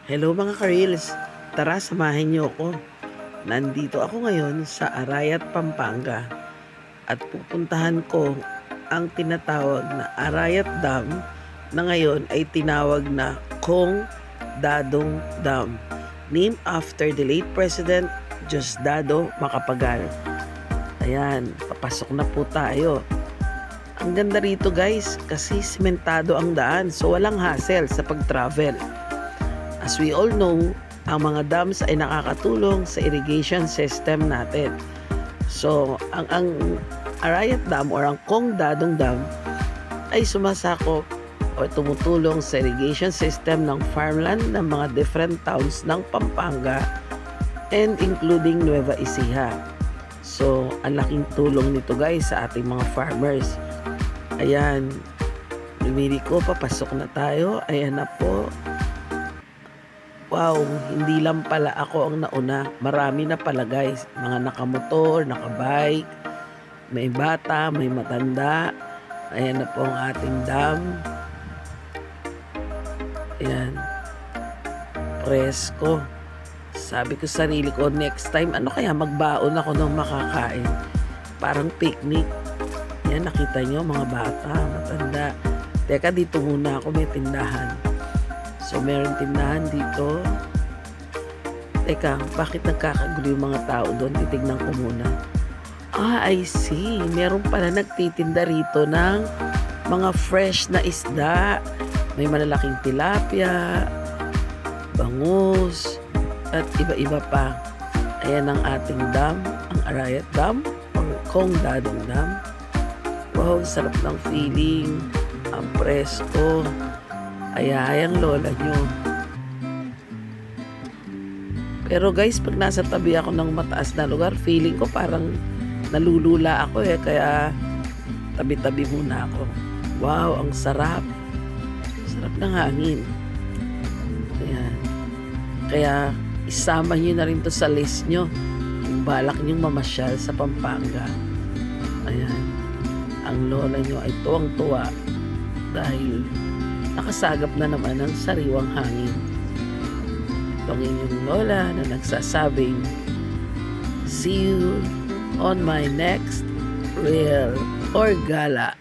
Hello mga ka-reels, tara samahin niyo ako. Nandito ako ngayon sa Arayat, Pampanga at pupuntahan ko ang tinatawag na Arayat Dam na ngayon ay tinawag na Kong Dadong Dam, named after the late President Diosdado Macapagal. Ayan, papasok na po tayo. Ang ganda rito guys kasi simentado ang daan so walang hassle sa pag-travel. As we all know, ang mga dams ay nakakatulong sa irrigation system natin. So, ang Arayat Dam or ang Kong Dadong Dam ay sumasakop o tumutulong sa irrigation system ng farmland ng mga different towns ng Pampanga and including Nueva Ecija. So, ang laking tulong nito guys sa ating mga farmers. Ayan, lumili ko, papasok na tayo. Ayan na po. Wow, hindi lang pala ako ang nauna. Marami na pala guys. Mga nakamotor, nakabike, may bata, may matanda. Ayan na po ang ating dam. Ayan. Presko. Sabi ko sa sarili ko, next time, ano kaya magbaon ako ng makakain. Parang picnic. Ayan, nakita nyo mga bata, matanda. Teka, dito muna ako, may tindahan. So, meron tindahan dito. Teka, bakit nagkakagulo yung mga tao doon? Titignan ko muna. I see. Meron pala nagtitinda rito ng mga fresh na isda. May malalaking tilapia, bangus, at iba-iba pa. Ayan ang ating dam, ang Arayat Dam, or Kong Dadong Dam. Wow, sarap ng feeling. Ang presko. Ay ang lola nyo. Pero guys, pag nasa tabi ako ng mataas na lugar, feeling ko parang nalulula ako kaya tabi-tabi muna ako. Wow, ang sarap. Sarap ng hangin. Ayan. Kaya isama nyo na rin to sa list nyo kung balak nyong mamasyal sa Pampanga. Ayan. Ang lola nyo ay tuwang-tuwa dahil nakasagap na naman ng sariwang hangin. Itong inyong lola na nagsasabing, see you on my next reel or gala.